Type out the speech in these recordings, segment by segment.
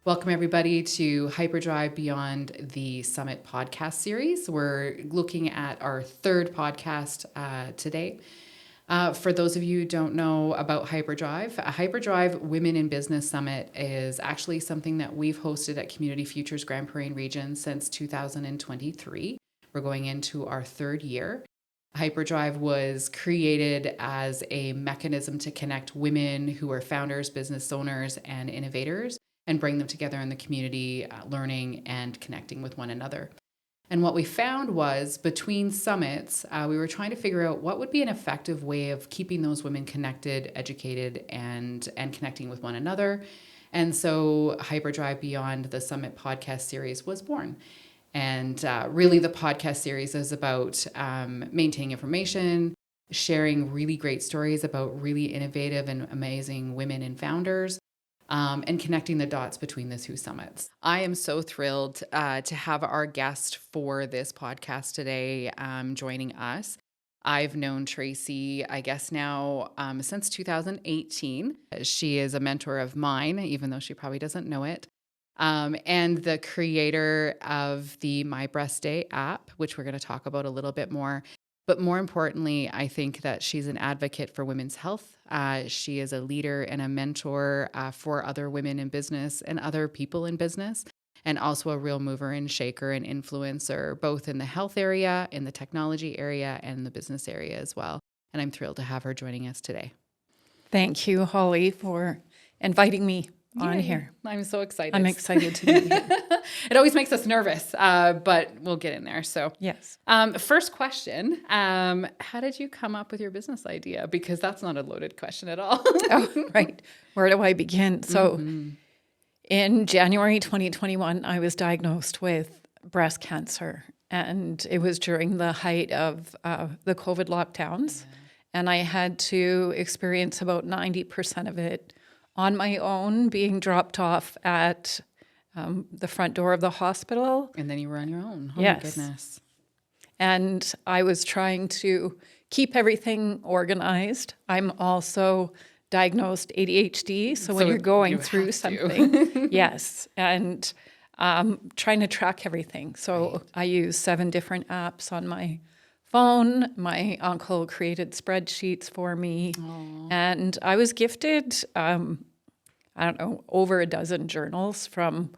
Welcome, everybody, to Hyperdrive Beyond the Summit podcast series. We're looking at our third podcast today. For those of you who don't know about Hyperdrive, a Hyperdrive Women in Business Summit is actually something that we've hosted at Community Futures Grand Prairie region since 2023. We're going into our third year. Hyperdrive was created as a mechanism to connect women who are founders, business owners, and innovators, and bring them together in the community, learning and connecting with one another. And what we found was between summits, we were trying to figure out what would be an effective way of keeping those women connected, educated, and connecting with one another. And so Hyperdrive Beyond the Summit podcast series was born. And really the podcast series is about maintaining information, sharing really great stories about really innovative and amazing women and founders, and connecting the dots between the two summits. I am so thrilled to have our guest for this podcast today joining us. I've known Tracy, I guess now since 2018. She is a mentor of mine, even though she probably doesn't know it, and the creator of the My Breast Day app, which we're going to talk about a little bit more. But more importantly, I think that she's an advocate for women's health. She is a leader and a mentor for other women in business and other people in business, and also a real mover and shaker and influencer, both in the health area, in the technology area, and the business area as well. And I'm thrilled to have her joining us today. Thank you, Holly, for inviting me on here. I'm so excited. I'm excited to be here. It always makes us nervous, but we'll get in there. So, yes. First question, how did you come up with your business idea? Because that's not a loaded question at all. Oh, right. Where do I begin? So in January 2021, I was diagnosed with breast cancer, and it was during the height of the COVID lockdowns. Yeah. And I had to experience about 90% of it on my own, being dropped off at the front door of the hospital. And then you were on your own. Oh, yes. My goodness. And I was trying to keep everything organized. I'm also diagnosed ADHD. So when you're going through something, yes. And trying to track everything. So right. I use 7 different apps on my phone. My uncle created spreadsheets for me. Aww. And I was gifted, over a dozen journals from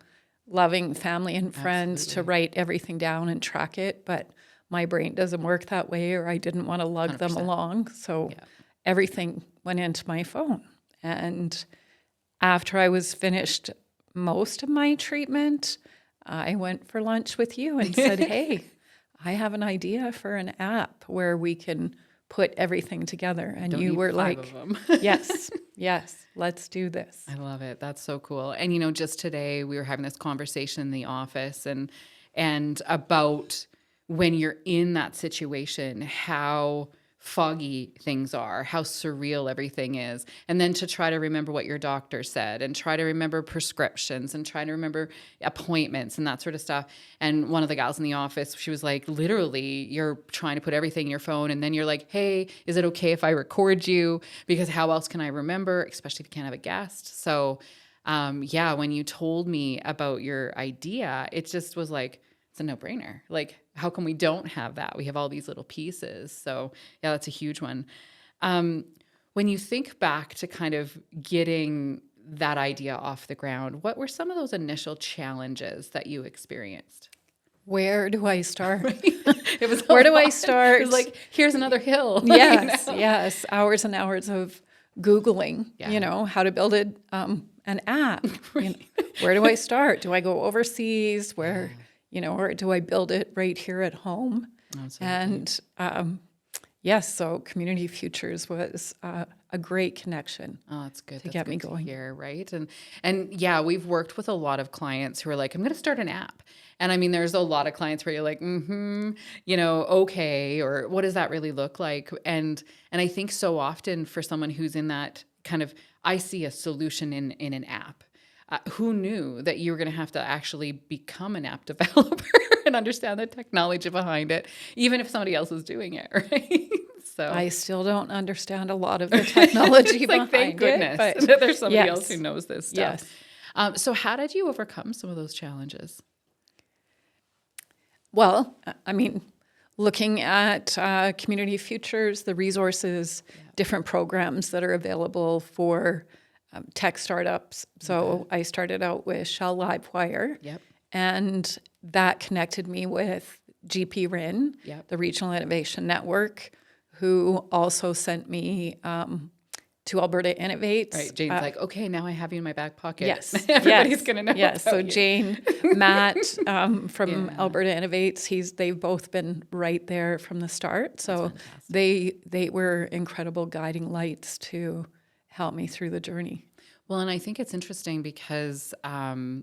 loving family and friends. Absolutely. To write everything down and track it. But my brain doesn't work that way, or I didn't want to lug 100%. Them along. So yeah. Everything went into my phone. And after I was finished most of my treatment, I went for lunch with you and said, hey, I have an idea for an app where we can put everything together. And you were like, yes, let's do this. I love it. That's so cool. And, just today we were having this conversation in the office and about when you're in that situation, how foggy things are, how surreal everything is. And then to try to remember what your doctor said and try to remember prescriptions and try to remember appointments and that sort of stuff. And one of the gals in the office, she was like, literally, you're trying to put everything in your phone. And then you're like, hey, is it okay if I record you? Because how else can I remember, especially if you can't have a guest? So when you told me about your idea, it just was like, it's a no-brainer. Like, how come we don't have that? We have all these little pieces. So yeah, that's a huge one. When you think back to kind of getting that idea off the ground, what were some of those initial challenges that you experienced? Where do I start? It was where do I start? It was like, here's another hill. Yes, yes. Hours and hours of Googling, how to build an app. Right. Where do I start? Do I go overseas? Where... or do I build it right here at home? Absolutely. And yes, so Community Futures was a great connection. Oh, that's good. To get me going here, right? And yeah, we've worked with a lot of clients who are like, I'm going to start an app. And I mean, there's a lot of clients where you're like, okay, or what does that really look like? And I think so often for someone who's in that kind of, I see a solution in an app. Who knew that you were going to have to actually become an app developer and understand the technology behind it, even if somebody else is doing it, right? So I still don't understand a lot of the technology behind thank goodness it. But there's somebody else who knows this stuff. Yes. So how did you overcome some of those challenges? Well, I mean, looking at community futures, the resources, different programs that are available for tech startups. So I started out with Shell Livewire, and that connected me with GPRIN, the Regional Innovation Network, who also sent me to Alberta Innovates. Right, Jane's like, okay, now I have you in my back pocket. Yes. Everybody's going to know Yes, about so you. Jane, Matt from Alberta Innovates, they've both been right there from the start. So they were incredible guiding lights to help me through the journey. Well, and I think it's interesting because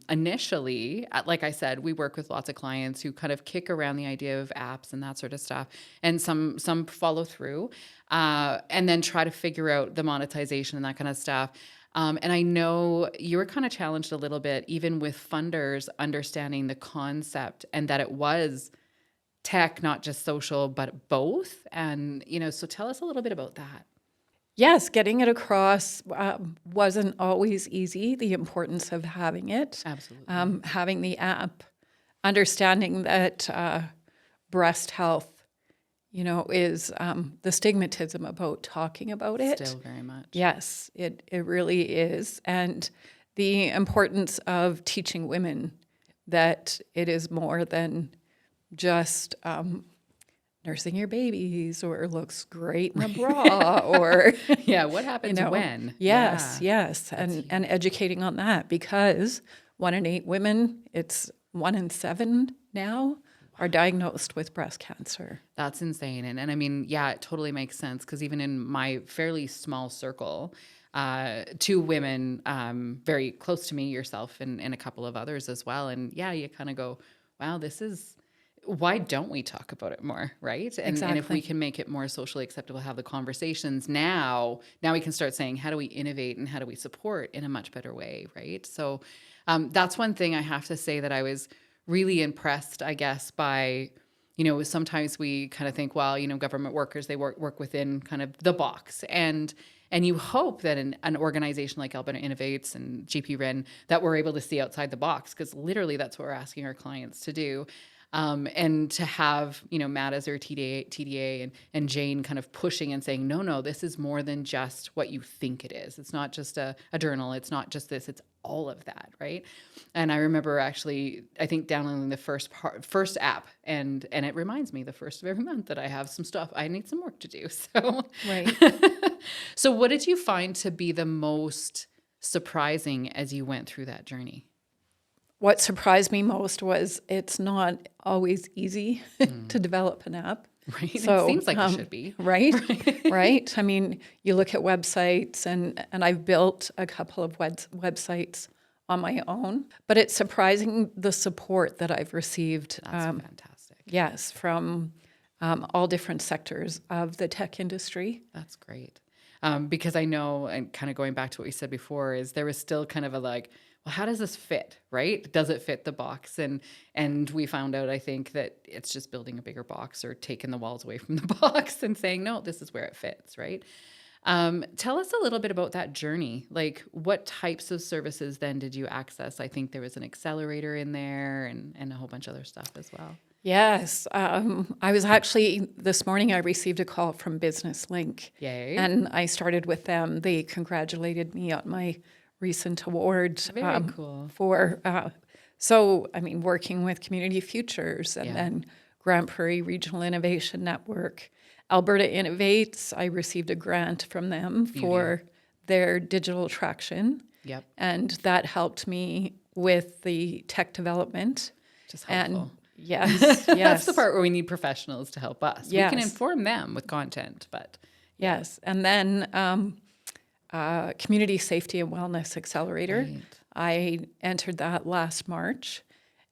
initially, like I said, we work with lots of clients who kind of kick around the idea of apps and that sort of stuff, and some follow through, and then try to figure out the monetization and that kind of stuff. And I know you were kind of challenged a little bit, even with funders understanding the concept and that it was tech, not just social, but both. And so tell us a little bit about that. Yes, getting it across wasn't always easy, the importance of having it. Absolutely. Having the app, understanding that breast health, is the stigmatism about talking about it. Still very much. Yes, it really is. And the importance of teaching women that it is more than just nursing your babies or looks great in a bra or what happens when? Yes. And educating on that, because 1 in 8 women, it's 1 in 7 now are diagnosed with breast cancer. That's insane. And I mean, it totally makes sense, because even in my fairly small circle, 2 women very close to me, yourself and a couple of others as well. And you kind of go, wow, why don't we talk about it more, right? And if we can make it more socially acceptable, have the conversations now we can start saying, how do we innovate and how do we support in a much better way, right? So that's one thing I have to say that I was really impressed, I guess, by, sometimes we kind of think, well, government workers, they work within kind of the box. And you hope that an organization like Alberta Innovates and GPRIN, that we're able to see outside the box, because literally that's what we're asking our clients to do. And to have, Matt as our TDA and Jane kind of pushing and saying, no, this is more than just what you think it is. It's not just a journal. It's not just this. It's all of that, right? And I remember actually, I think downloading the first app, and it reminds me the first of every month that I have some stuff. I need some work to do. So, right. So what did you find to be the most surprising as you went through that journey? What surprised me most was it's not always easy to develop an app. Right. So, it seems like it should be. Right. Right. I mean, you look at websites, and I've built a couple of websites on my own, but it's surprising the support that I've received. That's fantastic. Yes, from all different sectors of the tech industry. That's great. Because I know, and kind of going back to what we said before, is there was still kind of a well, how does this fit, right? Does it fit the box? And we found out, I think, that it's just building a bigger box or taking the walls away from the box and saying, no, this is where it fits, right? Tell us a little bit about that journey. Like, what types of services then did you access? I think there was an accelerator in there and a whole bunch of other stuff as well. Yes. I was actually, this morning I received a call from Business Link. Yay. And I started with them. They congratulated me on my recent award. Very cool. Working with Community Futures and then Grand Prairie Regional Innovation Network. Alberta Innovates, I received a grant from them for their digital traction. Yep. And that helped me with the tech development. Just helpful. And yes. That's the part where we need professionals to help us. Yes. We can inform them with content, but. Yes. And then Community Safety and Wellness Accelerator. Right. I entered that last March,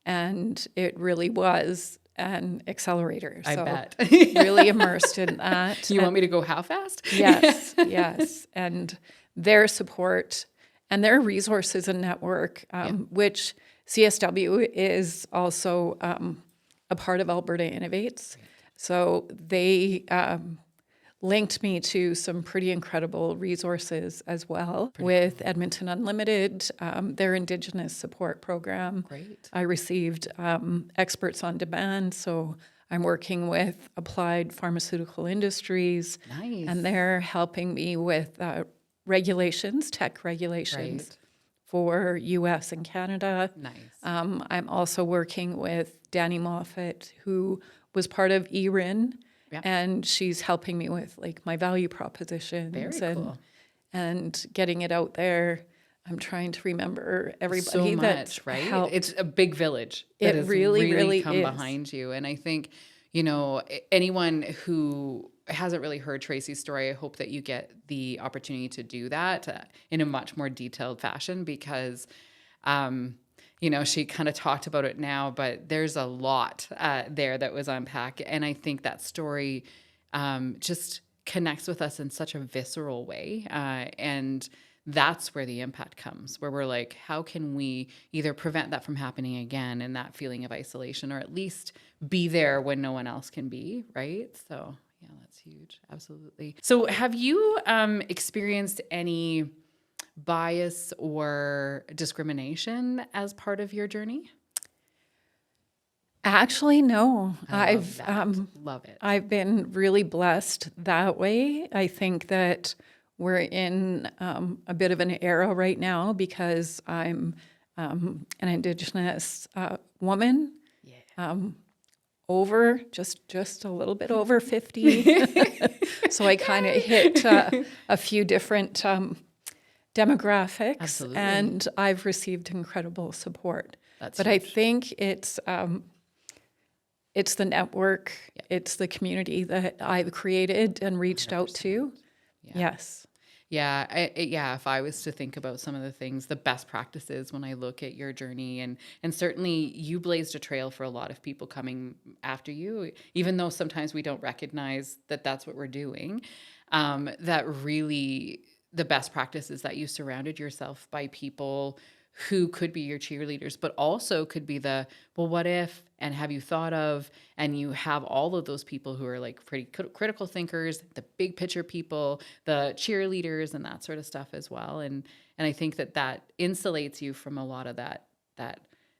and it really was an accelerator. I bet. Really immersed in that. You want me to go how fast? Yes. And their support and their resources and network, which CSW is also a part of Alberta Innovates. Right. So they linked me to some pretty incredible resources as well with Edmonton Unlimited, their Indigenous support program. Great. I received experts on demand, so I'm working with applied pharmaceutical industries. Nice. And they're helping me with regulations, tech regulations. Right. For US and Canada. Nice. I'm also working with Danny Moffat, who was part of ERIN, and she's helping me with like my value propositions and getting it out there. I'm trying to remember everybody so much, right? Helped. It's a big village. It really come behind you. And I think, anyone who hasn't really heard Tracy's story, I hope that you get the opportunity to do that in a much more detailed fashion because, she kind of talked about it now, but there's a lot there that was unpacked. And I think that story just connects with us in such a visceral way. And that's where the impact comes, where we're like, how can we either prevent that from happening again and that feeling of isolation, or at least be there when no one else can be, right? So yeah, that's huge. Absolutely. So have you experienced any bias or discrimination as part of your journey? Actually, no. Love it. I've been really blessed that way. I think that we're in a bit of an era right now because I'm an Indigenous woman, over just a little bit over 50. So I kind of hit a few different demographics. Absolutely. And I've received incredible support. But huge. I think it's the network, it's the community that I've created and reached 100%. Out to. Yeah. Yes. Yeah. If I was to think about some of the things, the best practices when I look at your journey, and certainly you blazed a trail for a lot of people coming after you, even though sometimes we don't recognize that that's what we're doing, that really the best practice is that you surrounded yourself by people who could be your cheerleaders, but also could be the, well, what if, and have you thought of, and you have all of those people who are like pretty critical thinkers, the big picture people, the cheerleaders and that sort of stuff as well. And I think that insulates you from a lot of that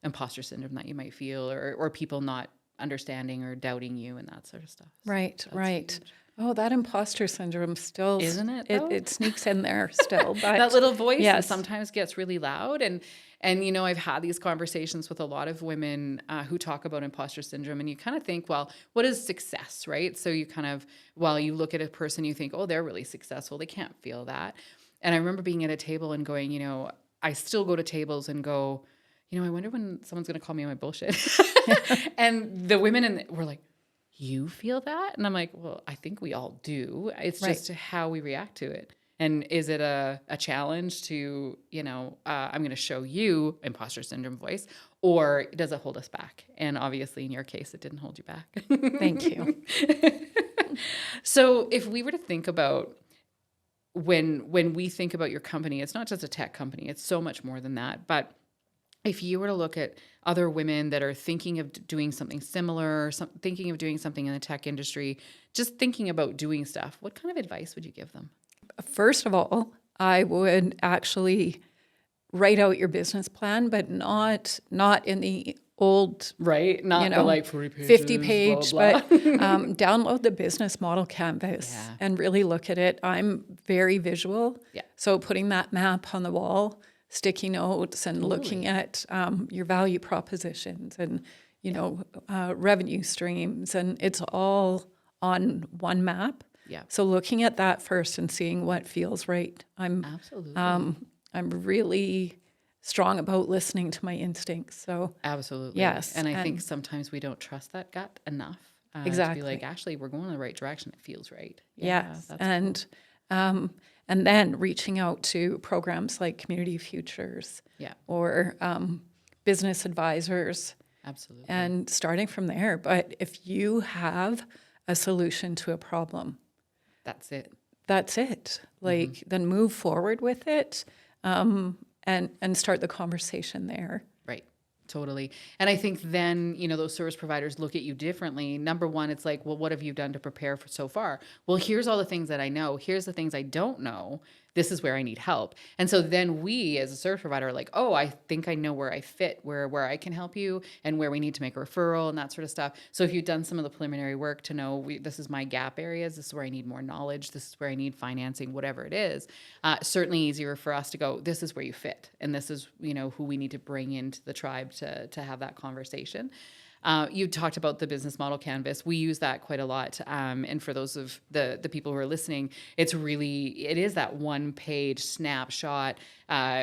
imposter syndrome that you might feel, or people not understanding or doubting you and that sort of stuff. Right, right. Huge. Oh, that imposter syndrome still, isn't it? It sneaks in there still. But that little voice sometimes gets really loud. And I've had these conversations with a lot of women who talk about imposter syndrome, and you kind of think, well, what is success, right? So you kind of, while you look at a person, you think, oh, they're really successful. They can't feel that. And I remember being at a table and going, I still go to tables and go, I wonder when someone's going to call me on my bullshit. And the women were like, you feel that? And I'm like, well, I think we all do. It's just how we react to it. And is it a challenge to, I'm going to show you imposter syndrome voice, or does it hold us back? And obviously in your case, it didn't hold you back. Thank you. So if we were to think about when we think about your company, it's not just a tech company, it's so much more than that. But if you were to look at other women that are thinking of doing something similar, thinking of doing something in the tech industry, just thinking about doing stuff, what kind of advice would you give them? First of all, I would actually write out your business plan, but not in the old, right? Not the like 40 pages, 50 page, blah, blah. But download the business model canvas and really look at it. I'm very visual. Yeah. So putting that map on the wall, sticky notes, and looking at your value propositions and, revenue streams, and it's all on one map. Yeah. So looking at that first and seeing what feels right. Absolutely. I'm really strong about listening to my instincts. So absolutely. Yes. And I think sometimes we don't trust that gut enough. Exactly. To be like, Ashley, we're going in the right direction. It feels right. Yes. And cool. And then reaching out to programs like Community Futures or business advisors. Absolutely. And starting from there. But if you have a solution to a problem, that's it. Like, then move forward with it and start the conversation there. Right. Totally. And I think then, those service providers look at you differently. Number one, it's like, well, what have you done to prepare for so far? Well, here's all the things that I know. Here's the things I don't know. This is where I need help. And so then we as a service provider are like, oh, I think I know where I fit, where I can help you and where we need to make a referral and that sort of stuff. So if you've done some of the preliminary work to know this is my gap areas, this is where I need more knowledge, this is where I need financing, whatever it is, certainly easier for us to go, this is where you fit. And this is, who we need to bring into the tribe to have that conversation. You talked about the business model canvas. We use that quite a lot. And for those of the people who are listening, it is that 1-page snapshot.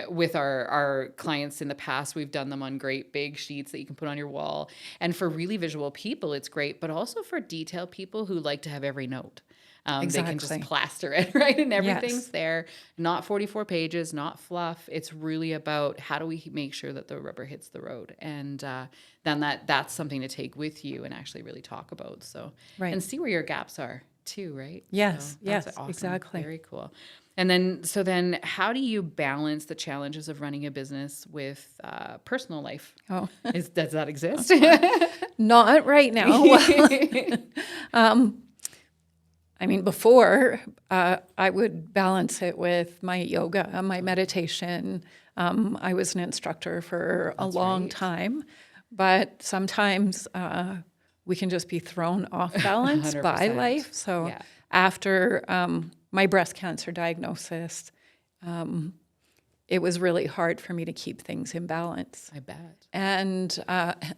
With our clients in the past, we've done them on great big sheets that you can put on your wall. And for really visual people, it's great, but also for detailed people who like to have every note. They can just plaster it, right? And everything's there, not 44 pages, not fluff. It's really about how do we make sure that the rubber hits the road. And then that's something to take with you and actually really talk about. So, and see where your gaps are too, right? Yes, so yes, awesome. exactly. Very cool. And then how do you balance the challenges of running a business with personal life? Oh, does that exist? Not right now. Before, I would balance it with my yoga, my meditation. I was an instructor for a long time, but sometimes we can just be thrown off balance by life. So after my breast cancer diagnosis, it was really hard for me to keep things in balance. I bet. And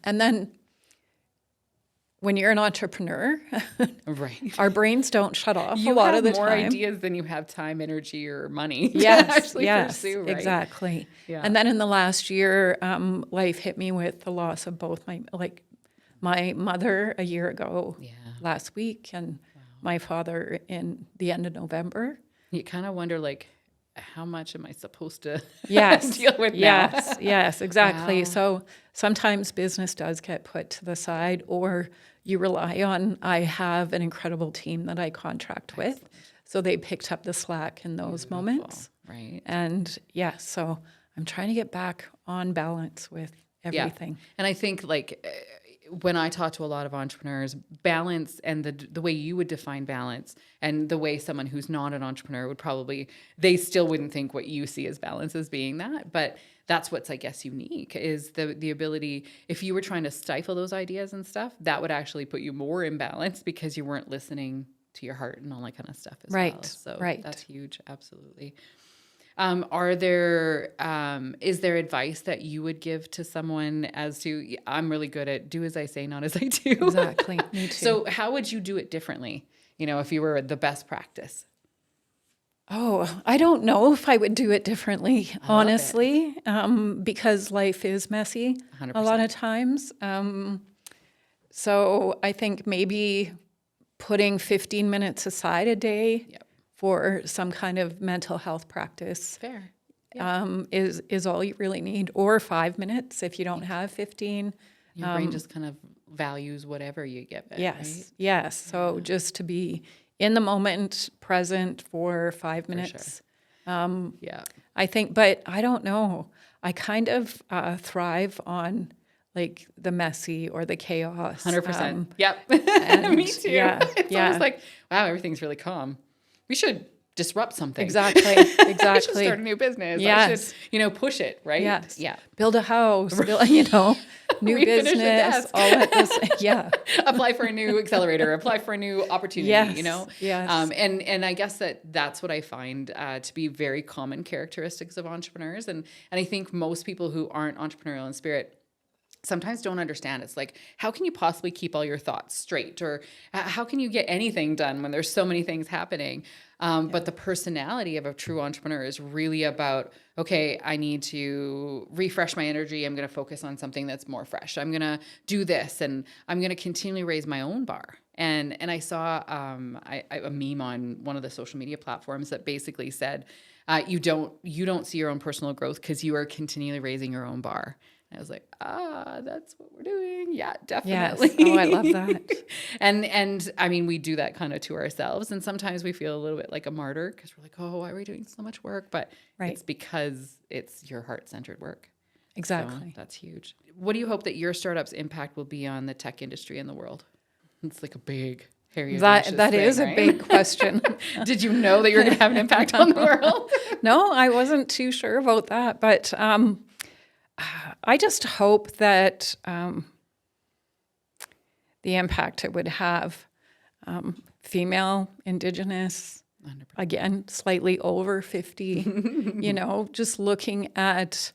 then when you're an entrepreneur, right, our brains don't shut off you a lot of the have more time. ideas than you have time, energy, or money Yes, to actually pursue, right? Exactly. Yeah. And then in the last year, life hit me with the loss of both my mother a year ago last week, and my father in the end of November. You kind of wonder, how much am I supposed to deal with now? Yes, exactly. Wow. So sometimes business does get put to the side, or you rely on, I have an incredible team that I contract with. So they picked up the slack in those moments. Right. And so I'm trying to get back on balance with everything. Yeah. And I think when I talk to a lot of entrepreneurs, balance and the way you would define balance and the way someone who's not an entrepreneur would probably, they still wouldn't think what you see as balance as being that. But that's what's, I guess, unique is the ability, if you were trying to stifle those ideas and stuff, that would actually put you more in balance because you weren't listening to your heart and all that kind of stuff as well. So that's huge. Absolutely. Is there advice that you would give to someone as to, I'm really good at do as I say, not as I do? Exactly. Me too. So how would you do it differently? If you were the best practice? Oh, I don't know if I would do it differently, honestly, because life is messy 100%. A lot of times. So I think maybe putting 15 minutes aside a day for some kind of mental health practice is all you really need, or 5 minutes if you don't have 15. Your brain just kind of values whatever you give it. Right? Yes. So just to be in the moment, present for 5 minutes. Sure. I think, but I don't know. I kind of thrive on the messy or the chaos. 100%. Yep. Me too. It's almost like, wow, everything's really calm. We should disrupt something. Exactly. I should start a new business. Yes. I should, push it, right? Yes. Yeah. Build a house, new business, all at this. Yeah. Apply for a new accelerator, apply for a new opportunity, Yes. And I guess that's what I find to be very common characteristics of entrepreneurs. And I think most people who aren't entrepreneurial in spirit sometimes don't understand. It's like, how can you possibly keep all your thoughts straight? Or how can you get anything done when there's so many things happening? But the personality of a true entrepreneur is really about, okay, I need to refresh my energy. I'm going to focus on something that's more fresh. I'm going to do this, and I'm going to continually raise my own bar. And I saw a meme on one of the social media platforms that basically said, you don't see your own personal growth because you are continually raising your own bar. I was like, that's what we're doing. Yeah, definitely. Yes. Oh, I love that. and I mean, we do that kind of to ourselves. And sometimes we feel a little bit like a martyr because we're like, oh, why are we doing so much work? But it's because it's your heart-centered work. Exactly. So that's huge. What do you hope that your startup's impact will be on the tech industry in the world? It's like a big, hairy, audacious That thing, is right? a big question. Did you know that you were going to have an impact on the world? No, I wasn't too sure about that, but I just hope that the impact it would have, female, Indigenous, 100%. again, slightly over 50, just looking at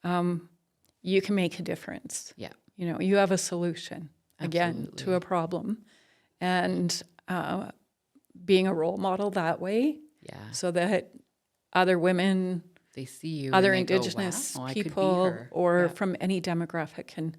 you can make a difference. Yeah. You have a solution, again, Absolutely. to a problem. And being a role model that way, Yeah. so that other women, They see you, other and they Indigenous go, wow, I could be people, her. or Yeah. from any demographic can,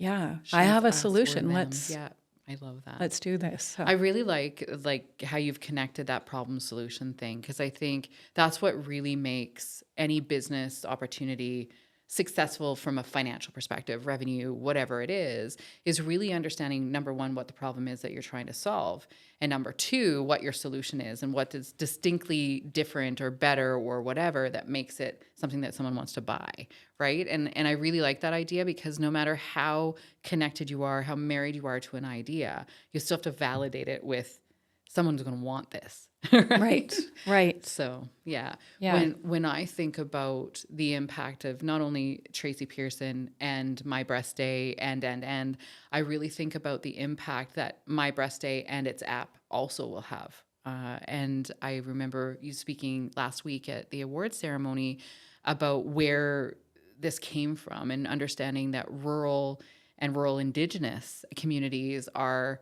I She's have a us, we're solution. them. Let's Yeah, I love that. let's do this. So. I really like how you've connected that problem solution thing, because I think that's what really makes any business opportunity successful from a financial perspective, revenue, whatever it is really understanding, number one, what the problem is that you're trying to solve, and number two, what your solution is and what is distinctly different or better or whatever that makes it something that someone wants to buy, right? And I really like that idea, because no matter how connected you are, how married you are to an idea, you still have to validate it with someone's going to want this. Right. So Yeah. when I think about the impact of not only Tracy Persson and My Breast Day and I really think about the impact that My Breast Day and its app also will have. And I remember you speaking last week at the awards ceremony about where this came from, and understanding that rural and rural Indigenous communities are,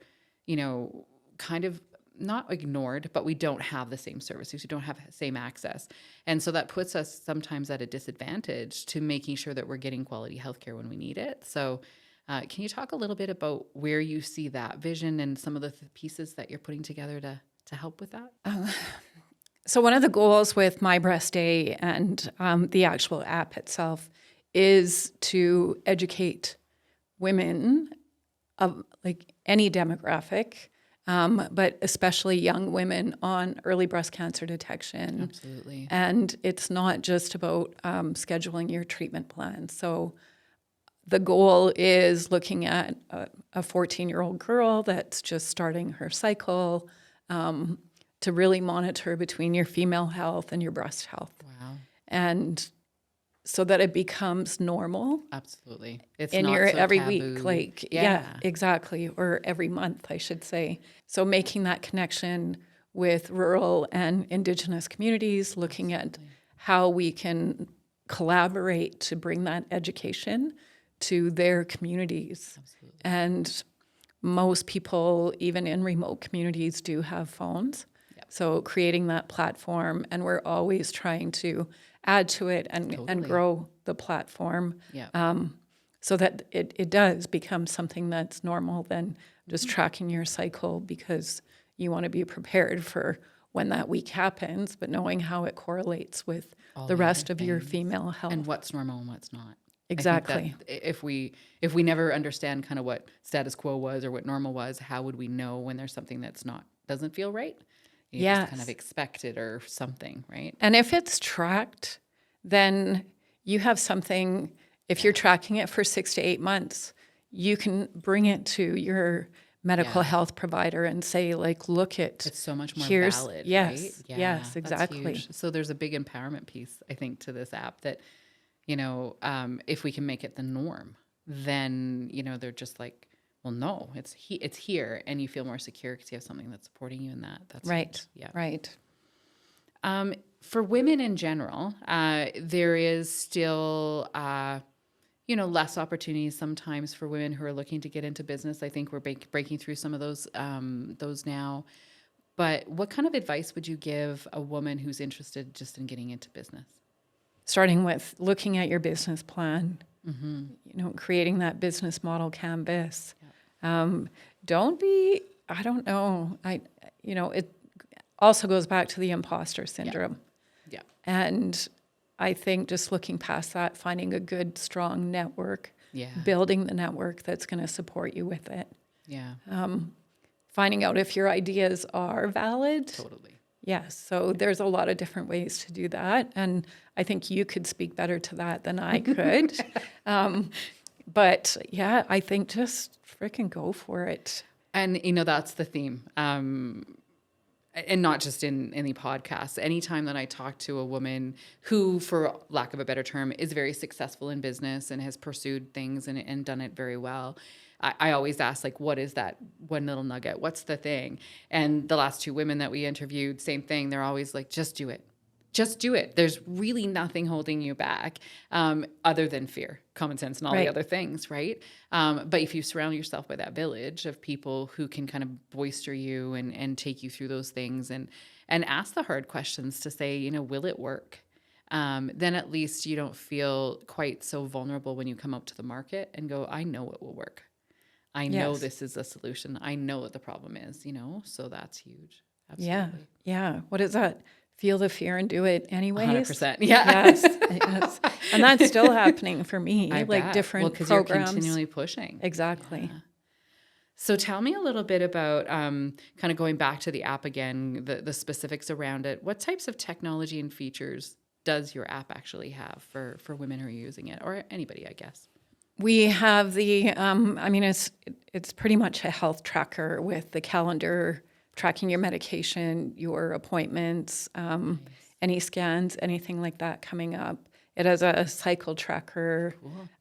kind of not ignored, but we don't have the same services. We don't have the same access. And so that puts us sometimes at a disadvantage to making sure that we're getting quality healthcare when we need it. So can you talk a little bit about where you see that vision and some of the pieces that you're putting together to help with that? So one of the goals with My Breast Day and the actual app itself is to educate women of like any demographic, but especially young women, on early breast cancer detection. Absolutely. And it's not just about scheduling your treatment plan. So the goal is looking at a 14-year-old girl that's just starting her cycle, to really monitor between your female health and your breast health. Wow. And so that it becomes normal. Absolutely. It's in not your so every taboo. week, yeah, exactly, or every month, I should say. So making that connection with rural and Indigenous communities, looking at how we can collaborate to bring that education to their communities. Absolutely. And most people, even in remote communities, do have phones. Yep. So creating that platform, and we're always trying to add to it and grow the platform, so that it does become something that's normal than just tracking your cycle, because you want to be prepared for when that week happens, but knowing how it correlates with all the rest of your female health. And what's normal and what's not. Exactly. If we never understand kind of what status quo was or what normal was, how would we know when there's something that's doesn't feel right? You just kind of expect it or something, right? And if it's tracked, then you have something. If you're tracking it for 6 to 8 months, you can bring it to your medical health provider and say, like, look, it's so much more valid, right? Yes, exactly. So there's a big empowerment piece, I think, to this app that, if we can make it the norm, then, they're just like, well, no, it's here, and you feel more secure because you have something that's supporting you in that. That's right. Huge. Yeah. Right. For women in general, there is still, less opportunities sometimes for women who are looking to get into business. I think we're breaking through some of those now. But what kind of advice would you give a woman who's interested just in getting into business? Starting with looking at your business plan, creating that business model canvas. Don't be, I don't know, it also goes back to the imposter syndrome. Yeah. And I think just looking past that, finding a good, strong network, building the network that's going to support you with it. Yeah. Finding out if your ideas are valid. Totally. Yes. So there's a lot of different ways to do that. And I think you could speak better to that than I could. But yeah, I think just freaking go for it. And, that's the theme. And not just in any podcasts. Anytime that I talk to a woman who, for lack of a better term, is very successful in business and has pursued things and done it very well, I always ask, like, what is that one little nugget? What's the thing? And the last two women that we interviewed, same thing. They're always like, just do it. Just do it. There's really nothing holding you back other than fear, common sense, and all the other things, right? But if you surround yourself by that village of people who can kind of bolster you and take you through those things and ask the hard questions to say, will it work? Then at least you don't feel quite so vulnerable when you come out to the market and go, I know it will work. I know this is a solution. I know what the problem is, so that's huge. Absolutely. Yeah. What is that? Feel the fear and do it anyways. 100%. Yeah. Yes. And that's still happening for me. I like bet. Different because programs. You're continually pushing. Exactly. Yeah. So tell me a little bit about kind of going back to the app again, the specifics around it. What types of technology and features does your app actually have for women who are using it, or anybody, I guess? We have the, it's pretty much a health tracker with the calendar, tracking your medication, your appointments, any scans, anything like that coming up. It has a cycle tracker,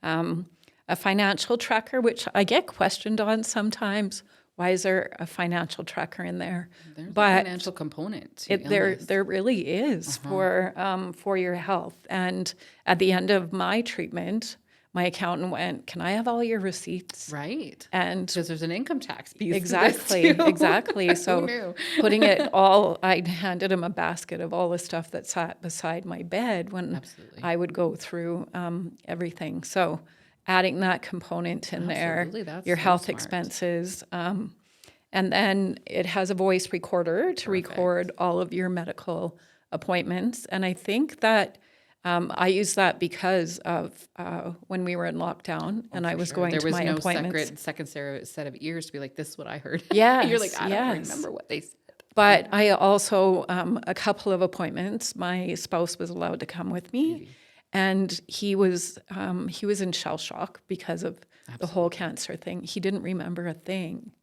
a financial tracker, which I get questioned on sometimes. Why is there a financial tracker in there? There's a financial component to illness. There really is for your health. And at the end of my treatment, my accountant went, can I have all your receipts? Right. And because there's an income tax piece. Exactly. So putting it all, I handed him a basket of all the stuff that sat beside my bed when I would go through everything. So adding that component in there, your health expenses. And then it has a voice recorder to record all of your medical appointments. And I think that I use that because of when we were in lockdown and I was going to my appointments. There was no second set of ears to be like, this is what I heard. Yes, You're like, I don't remember what they said. But I also, a couple of appointments, my spouse was allowed to come with me. And he was in shell shock because of the whole cancer thing. He didn't remember a thing.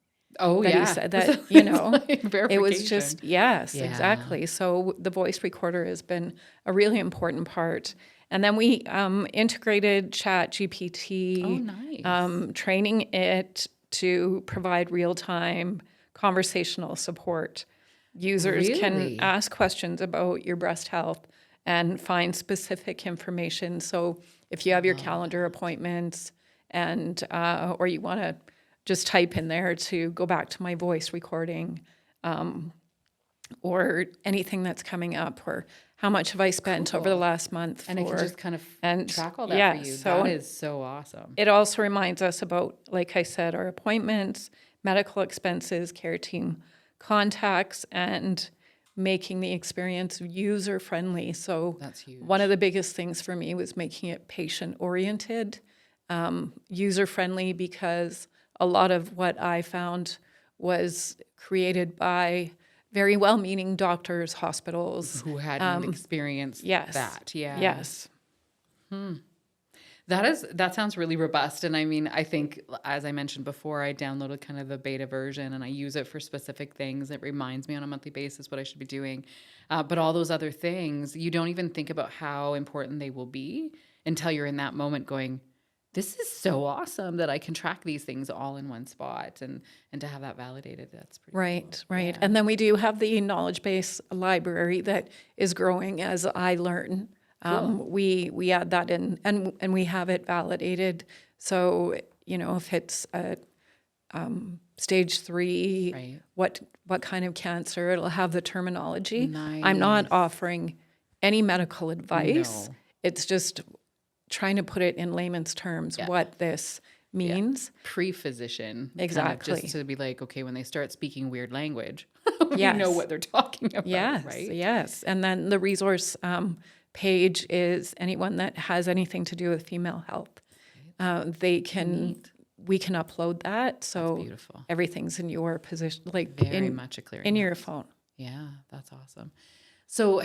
Oh, that yeah. He said that, it was just, exactly. So the voice recorder has been a really important part. And then we integrated Chat GPT, training it to provide real-time conversational support. Users can ask questions about your breast health and find specific information. So if you have your calendar appointments and or you want to just type in there to go back to my voice recording or anything that's coming up, or how much have I spent over the last month. And it can just kind of track all that for you. So that is so awesome. It also reminds us about, like I said, our appointments, medical expenses, care team contacts, and making the experience user-friendly. So that's huge. One of the biggest things for me was making it patient-oriented, user-friendly, because a lot of what I found was created by very well-meaning doctors, hospitals. Who hadn't experienced that. Yeah. Yes. That sounds really robust. And I mean, I think, as I mentioned before, I downloaded kind of the beta version and I use it for specific things. It reminds me on a monthly basis what I should be doing. But all those other things, you don't even think about how important they will be until you're in that moment going, this is so awesome that I can track these things all in one spot, and to have that validated, that's pretty cool. Right. Yeah. And then we do have the knowledge base library that is growing as I learn. Cool. We add that in, and we have it validated. So, if it's a stage 3, what kind of cancer, it'll have the terminology. Nice. I'm not offering any medical advice. No. It's just trying to put it in layman's terms, what this means. Yeah. Pre-physician. Exactly. Kind of just to be like, okay, when they start speaking weird language, we know what they're talking about, right? Yes. And then the resource page is anyone that has anything to do with female health. We can upload that. So everything's in your position, like very much a clearinghouse. In your phone. Yeah, that's awesome. So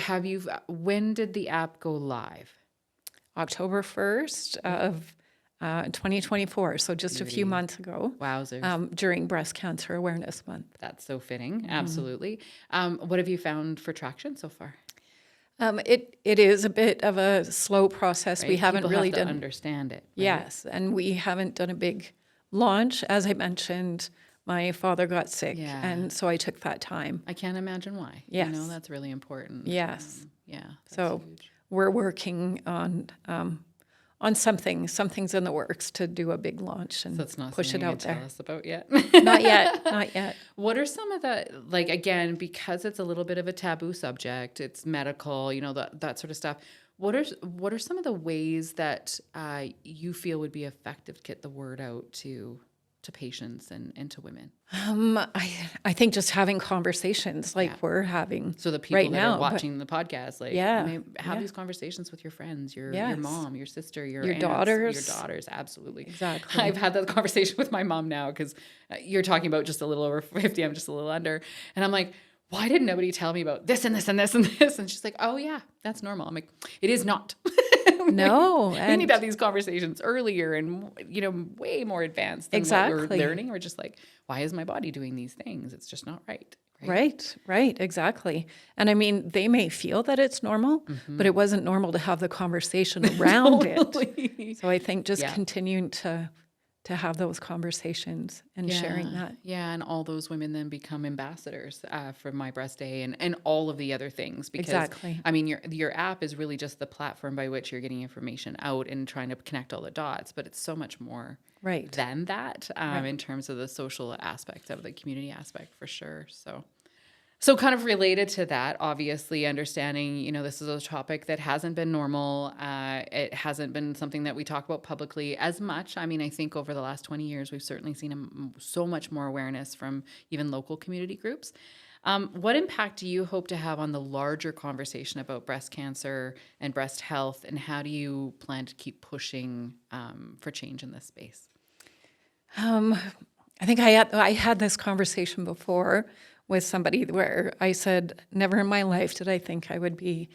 when did the app go live? October 1st of 2024, so just a few months ago. Wowzers. During Breast Cancer Awareness Month. That's so fitting. Absolutely. What have you found for traction so far? It is a bit of a slow process. Right? We haven't People really have to done understand it. Right? Yes, and we haven't done a big launch. As I mentioned, my father got sick, and so I took that time. I can't imagine why. Yes. That's really important. Yes. That's So huge. we're working on something's in the works to do a big launch and That's not push it out there. tell us about yet. Not yet. What are some of the, like, again, because it's a little bit of a taboo subject, it's medical, that sort of stuff. What are some of the ways that you feel would be effective to get the word out to patients and to women? I think just having conversations like we're having So the people right that now, are watching the podcast, like, have these conversations with your friends, your mom, your sister, your aunts, daughters. your daughters. Absolutely. Exactly. I've had that conversation with my mom now because you're talking about just a little over 50. I'm just a little under. And I'm like, why didn't nobody tell me about this and this and this and this? And she's like, oh yeah, that's normal. I'm like, it is not. No. We need to have these conversations earlier and, way more advanced than what we're learning. We're just like, why is my body doing these things? It's just not right. Right, exactly. And I mean, they may feel that it's normal, but it wasn't normal to have the conversation around it. So I think just continuing to have those conversations and sharing that. Yeah, and all those women then become ambassadors for My Breast Day and all of the other things. Because, I mean, your app is really just the platform by which you're getting information out and trying to connect all the dots, but it's so much more than that in terms of the social aspect of the community aspect for sure. So kind of related to that, obviously understanding, this is a topic that hasn't been normal. It hasn't been something that we talk about publicly as much. I mean, I think over the last 20 years, we've certainly seen so much more awareness from even local community groups. What impact do you hope to have on the larger conversation about breast cancer and breast health, and how do you plan to keep pushing for change in this space? I think I had this conversation before with somebody where I said, never in my life did I think I would be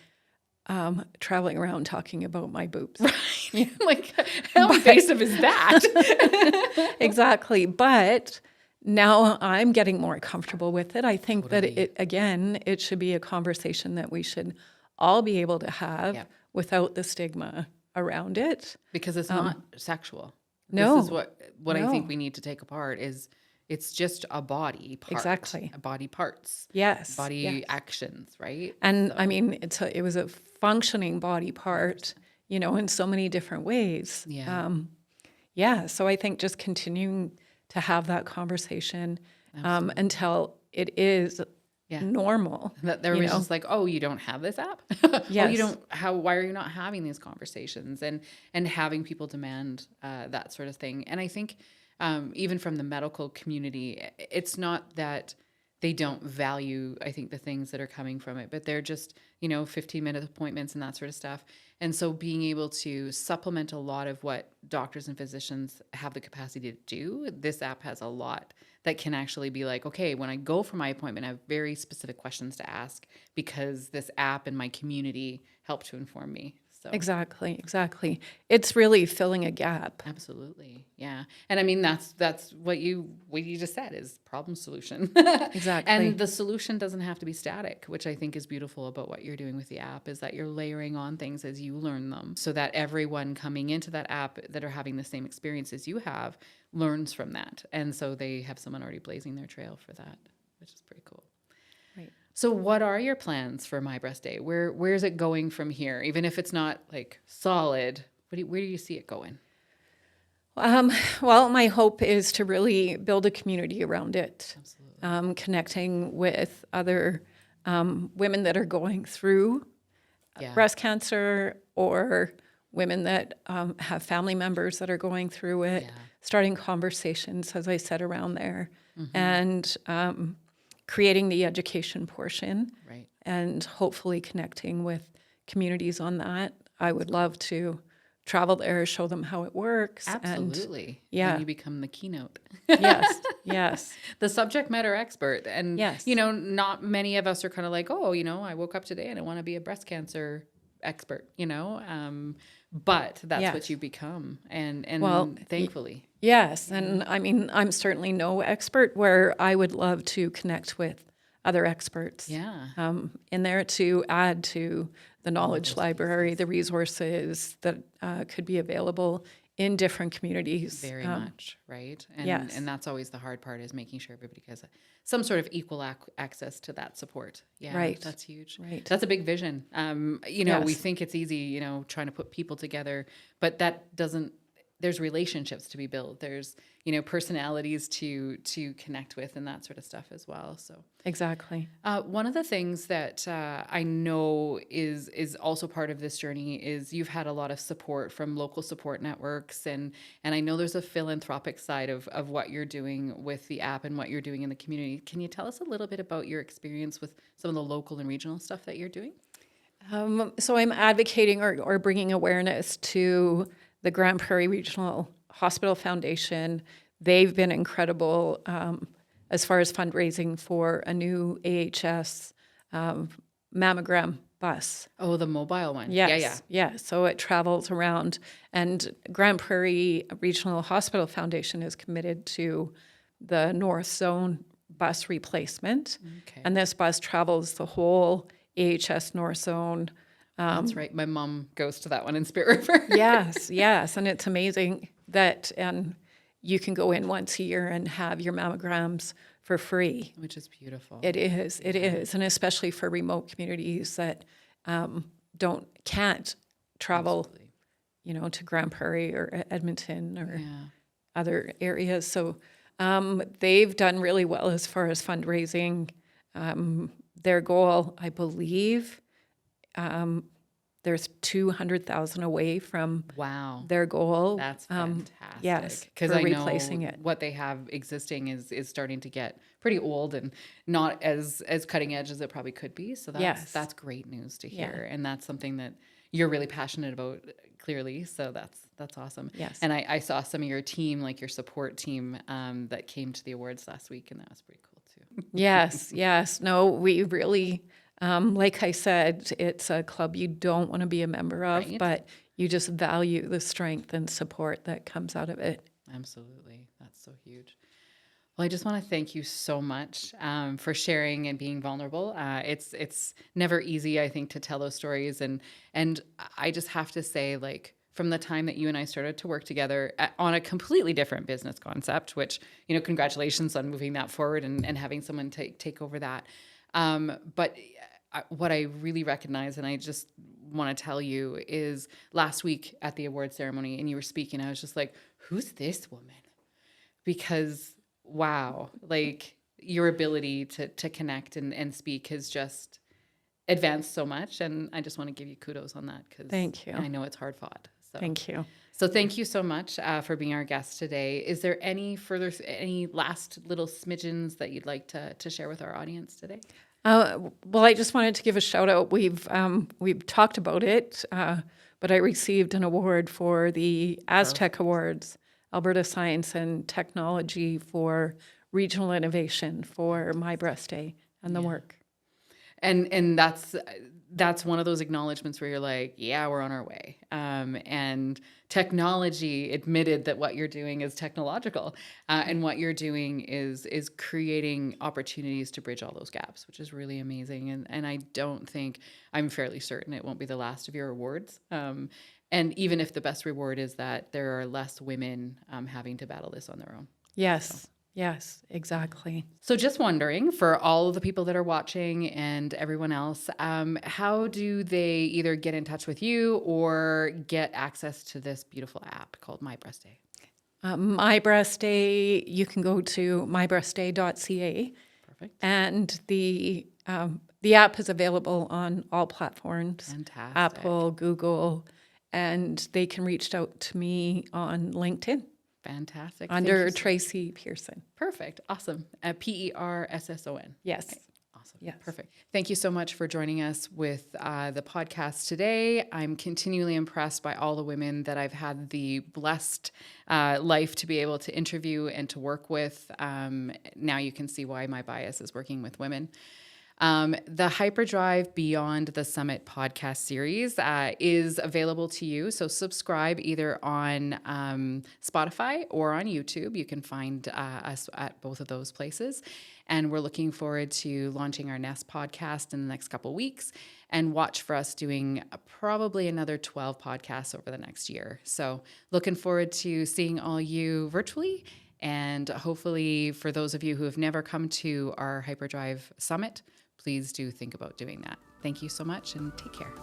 traveling around talking about my boobs. Right. Like, how invasive is that? Exactly. But now I'm getting more comfortable with it. I think that it should be a conversation that we should all be able to have without the stigma around it. Because it's not sexual. No. This is what I think we need to take apart is it's just a body part. Exactly. Body parts. Yes. Body actions, right? And I mean, it was a functioning body part, in so many different ways. Yeah. So I think just continuing to have that conversation until it is normal. That there was just like, oh, you don't have this app? Yes. Why are you not having these conversations and having people demand that sort of thing? And I think even from the medical community, it's not that they don't value, I think, the things that are coming from it, but they're just, 15-minute appointments and that sort of stuff. And so being able to supplement a lot of what doctors and physicians have the capacity to do, this app has a lot that can actually be like, okay, when I go for my appointment, I have very specific questions to ask because this app and my community help to inform me. So. Exactly. It's really filling a gap. Absolutely. Yeah. And I mean, that's what you just said is problem solution. Exactly. And the solution doesn't have to be static, which I think is beautiful about what you're doing with the app is that you're layering on things as you learn them so that everyone coming into that app that are having the same experience as you have learns from that. And so they have someone already blazing their trail for that, which is pretty cool. Right. So what are your plans for My Breast Day? Where is it going from here? Even if it's not like solid, where do you see it going? Well, my hope is to really build a community around it. Absolutely. Connecting with other women that are going through breast cancer or women that have family members that are going through it, starting conversations, as I said, around there, and creating the education portion, and hopefully connecting with communities on that. I would love to travel there, show them how it works. Absolutely. And And you become the keynote. yes, yes. The subject matter expert. And, Yes. not many of us are kind of like, oh, I woke up today and I want to be a breast cancer expert, but that's what Yes. you become. And Well, thankfully. Yes. And I mean, I'm certainly no expert where I would love to connect with other experts in there to add to the knowledge library, the resources that could be available in different communities. Very much, right? And, yes. and that's always the hard part, is making sure everybody has some sort of equal access to that support. Yeah, right. That's huge. Right. That's a big vision. Yes. We think it's easy, trying to put people together, but that doesn't, there's relationships to be built. There's, personalities to connect with and that sort of stuff as well. So exactly. one of the things that I know is also part of this journey is you've had a lot of support from local support networks, and I know there's a philanthropic side of what you're doing with the app and what you're doing in the community. Can you tell us a little bit about your experience with some of the local and regional stuff that you're doing? So I'm advocating or bringing awareness to the Grand Prairie Regional Hospital Foundation. They've been incredible as far as fundraising for a new AHS mammogram bus. Oh, the mobile one. Yes, yeah. So it travels around, and Grand Prairie Regional Hospital Foundation is committed to the North Zone bus replacement. Okay. And this bus travels the whole AHS North Zone. That's right. My mom goes to that one in Spirit River. Yes. And it's amazing that you can go in once a year and have your mammograms for free. Which is beautiful. It is. And especially for remote communities that can't travel, Absolutely. to Grand Prairie or Edmonton or other areas. So they've done really well as far as fundraising. Their goal, I believe, there's 200,000 away from their goal. That's fantastic. Yes, because for I replacing know it. What they have existing is starting to get pretty old and not as cutting edge as it probably could be. So that's great news to hear, and that's something that you're really passionate about, clearly. So that's awesome. Yes. And I saw some of your team, like your support team, that came to the awards last week, and that was pretty cool too. Yes. No, we really. Like I said, it's a club you don't want to be a member of, Right. but you just value the strength and support that comes out of it. Absolutely. That's so huge. Well, I just want to thank you so much for sharing and being vulnerable. It's never easy, I think, to tell those stories. And I just have to say, like, from the time that you and I started to work together on a completely different business concept, which, congratulations on moving that forward and having someone take over that. But what I really recognize, and I just want to tell you, is last week at the award ceremony, and you were speaking, I was just like, who's this woman? Because, wow, like, your ability to connect and speak has just advanced so much. And I just want to give you kudos on that, because Thank you. I know it's hard fought. So. Thank you. So thank you so much for being our guest today. Is there any last little smidgens that you'd like to share with our audience today? Well, I just wanted to give a shout out. We've talked about it, but I received an award for the Aztec Awards, Alberta Science and Technology, for regional innovation for My Breast Day and the work. And that's one of those acknowledgments where you're like, yeah, we're on our way. And technology admitted that what you're doing is technological, and what you're doing is creating opportunities to bridge all those gaps, which is really amazing. And I'm fairly certain it won't be the last of your awards. And even if the best reward is that there are less women having to battle this on their own. Yes. So. Yes, exactly. So just wondering, for all of the people that are watching and everyone else, how do they either get in touch with you or get access to this beautiful app called My Breast Day? My Breast Day, you can go to mybreastday.ca. Perfect. And the app is available on all platforms. Fantastic. Apple, Google, and they can reach out to me on LinkedIn. Fantastic. Under Tracy Persson. Perfect. Awesome. Persson. Yes. Okay. Awesome. Yes. Perfect. Thank you so much for joining us with the podcast today. I'm continually impressed by all the women that I've had the blessed life to be able to interview and to work with. Now you can see why my bias is working with women. The Hyperdrive Beyond the Summit podcast series is available to you. So subscribe either on Spotify or on YouTube. You can find us at both of those places. And we're looking forward to launching our Nest podcast in the next couple of weeks, and watch for us doing probably another 12 podcasts over the next year. So looking forward to seeing all you virtually. And hopefully for those of you who have never come to our Hyperdrive Summit, please do think about doing that. Thank you so much and take care.